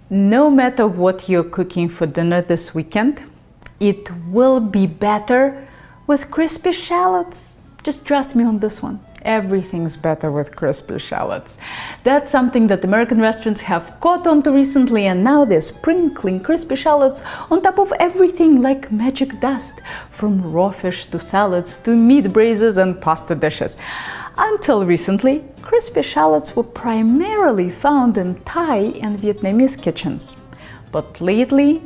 No matter what you're cooking for dinner this weekend, it will be better with crispy shallots. Just trust me on this one. Everything's better with crispy shallots. That's something that American restaurants have caught on to recently, and now they're sprinkling crispy shallots on top of everything like magic dust, from raw fish to salads to meat braises and pasta dishes. Until recently, crispy shallots were primarily found in Thai and Vietnamese kitchens. But lately,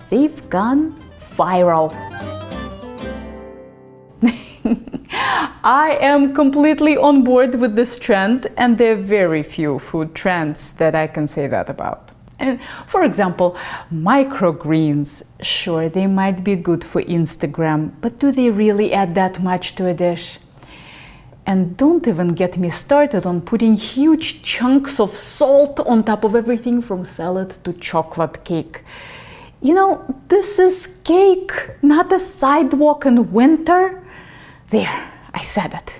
they've gone viral. I am completely on board with this trend, and there are very few food trends that I can say that about. And for example, microgreens. Sure, they might be good for Instagram, but do they really add that much to a dish? And don't even get me started on putting huge chunks of salt on top of everything from salad to chocolate cake. You know, this is cake, not a sidewalk in winter. There, I said it.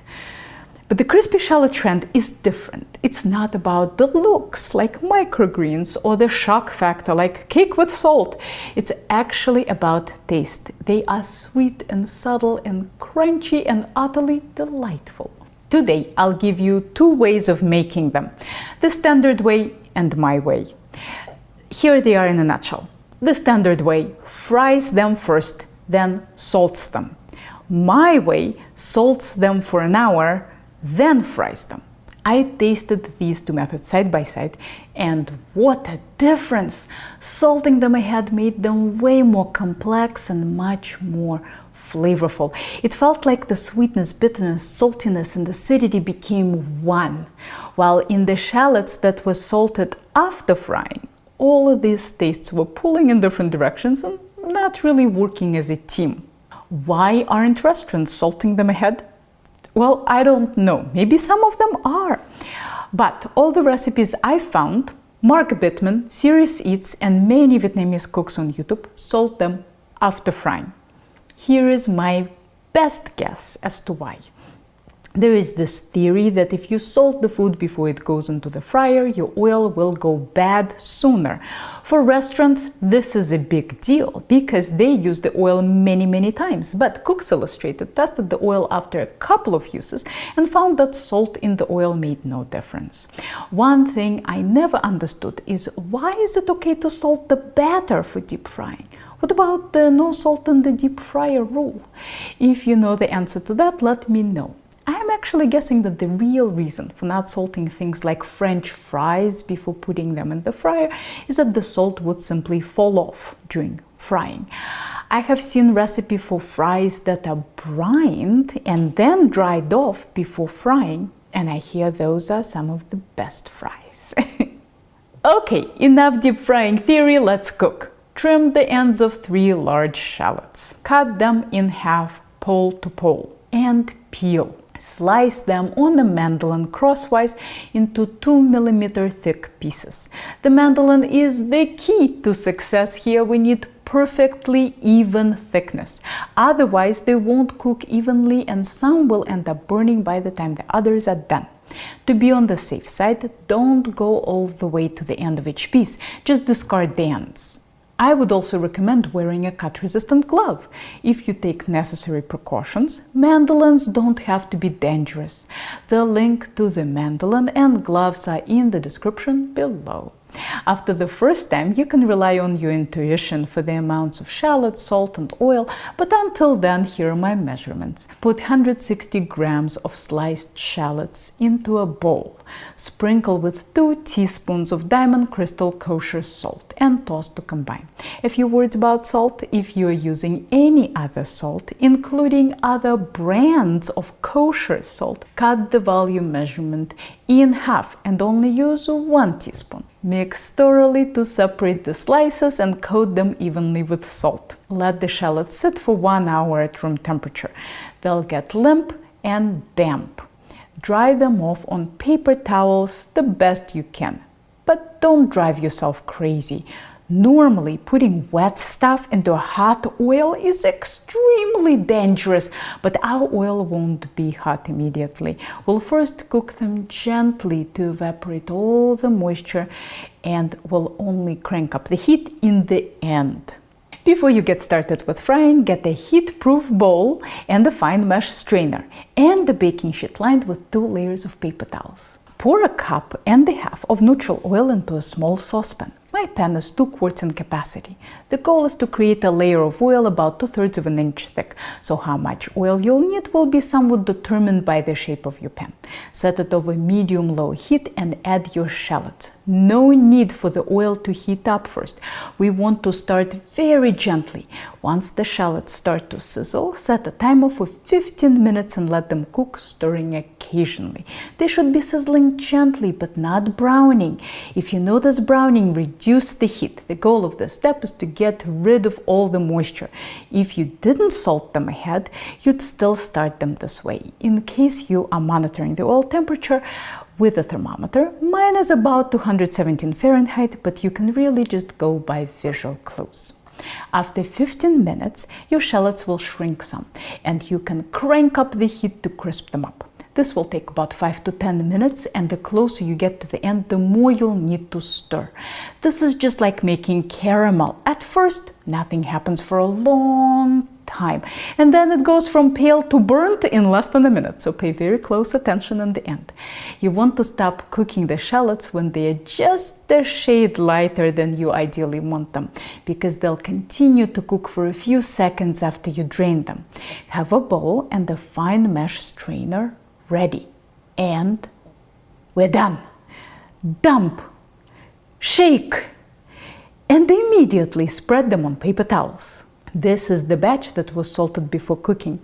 But the crispy shallot trend is different. It's not about the looks like microgreens or the shock factor like cake with salt. It's actually about taste. They are sweet and subtle and crunchy and utterly delightful. Today, I'll give you two ways of making them: the standard way and my way. Here they are in a nutshell. The standard way fries them first, then salts them. My way salts them for an hour, then fries them. I tasted these two methods side by side, and what a difference! Salting them ahead made them way more complex and much more flavorful. It felt like the sweetness, bitterness, saltiness, and acidity became one, while in the shallots that were salted after frying, all of these tastes were pulling in different directions and not really working as a team. Why aren't restaurants salting them ahead? Well, I don't know. Maybe some of them are. But all the recipes I found, Mark Bittman, Serious Eats, and many Vietnamese cooks on YouTube salt them after frying. Here is my best guess as to why. There is this theory that if you salt the food before it goes into the fryer, your oil will go bad sooner. For restaurants, this is a big deal because they use the oil many times. But Cooks Illustrated tested the oil after a couple of uses and found that salt in the oil made no difference. One thing I never understood is, why is it okay to salt the batter for deep frying? What about the no salt in the deep fryer rule? If you know the answer to that, let me know. I'm actually guessing that the real reason for not salting things like French fries before putting them in the fryer is that the salt would simply fall off during frying. I have seen recipes for fries that are brined and then dried off before frying, and I hear those are some of the best fries. Okay, enough deep frying theory, let's cook. Trim the ends of 3 large shallots. Cut them in half, pole to pole, and peel. Slice them on a mandolin crosswise into 2 mm thick pieces. The mandolin is the key to success here. We need perfectly even thickness. Otherwise, they won't cook evenly and some will end up burning by the time the others are done. To be on the safe side, don't go all the way to the end of each piece. Just discard the ends. I would also recommend wearing a cut-resistant glove. If you take necessary precautions, mandolins don't have to be dangerous. The link to the mandolin and gloves are in the description below. After the first time, you can rely on your intuition for the amounts of shallot, salt, and oil, but until then, here are my measurements. Put 160 grams of sliced shallots into a bowl. Sprinkle with 2 teaspoons of Diamond Crystal kosher salt and toss to combine. A few words about salt: if you are using any other salt, including other brands of kosher salt, cut the volume measurement in half and only use 1 teaspoon. Mix thoroughly to separate the slices and coat them evenly with salt. Let the shallots sit for 1 hour at room temperature. They'll get limp and damp. Dry them off on paper towels the best you can. But don't drive yourself crazy. Normally, putting wet stuff into hot oil is extremely dangerous, but our oil won't be hot immediately. We'll first cook them gently to evaporate all the moisture and will only crank up the heat in the end. Before you get started with frying, get a heat-proof bowl and a fine mesh strainer and the baking sheet lined with 2 layers of paper towels. Pour 1.5 cups of neutral oil into a small saucepan. My pan is 2 quarts in capacity. The goal is to create a layer of oil about 2/3 of an inch thick, so how much oil you'll need will be somewhat determined by the shape of your pan. Set it over medium-low heat and add your shallots. No need for the oil to heat up first. We want to start very gently. Once the shallots start to sizzle, set a timer for 15 minutes and let them cook, stirring occasionally. They should be sizzling gently but not browning. If you notice browning, reduce the heat. The goal of this step is to get rid of all the moisture. If you didn't salt them ahead, you'd still start them this way. In case you are monitoring the oil temperature with a thermometer, mine is about 217 Fahrenheit, but you can really just go by visual clues. After 15 minutes, your shallots will shrink some, and you can crank up the heat to crisp them up. This will take about 5 to 10 minutes, and the closer you get to the end, the more you'll need to stir. This is just like making caramel. At first, nothing happens for a long time, and then it goes from pale to burnt in less than a minute, so pay very close attention in the end. You want to stop cooking the shallots when they are just a shade lighter than you ideally want them, because they'll continue to cook for a few seconds after you drain them. Have a bowl and a fine mesh strainer ready, and we're done. Dump, shake, and immediately spread them on paper towels. This is the batch that was salted before cooking.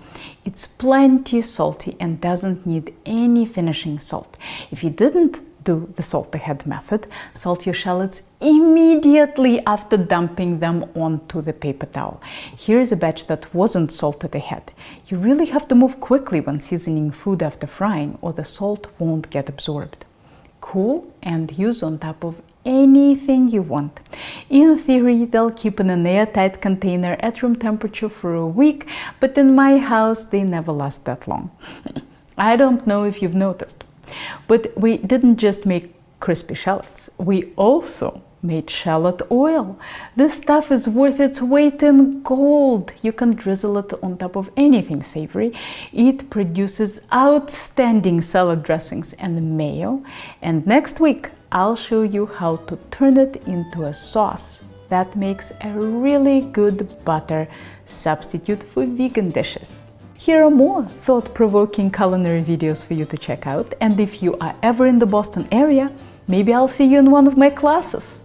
It's plenty salty and doesn't need any finishing salt. If you didn't do the salt ahead method, salt your shallots immediately after dumping them onto the paper towel. Here's a batch that wasn't salted ahead. You really have to move quickly when seasoning food after frying, or the salt won't get absorbed. Cool and use on top of anything you want. In theory, they'll keep in an airtight container at room temperature for a week, but in my house, they never last that long. I don't know if you've noticed, but we didn't just make crispy shallots. We also made shallot oil. This stuff is worth its weight in gold. You can drizzle it on top of anything savory. It produces outstanding salad dressings and mayo. And next week, I'll show you how to turn it into a sauce that makes a really good butter substitute for vegan dishes. Here are more thought-provoking culinary videos for you to check out. And if you are ever in the Boston area, maybe I'll see you in one of my classes.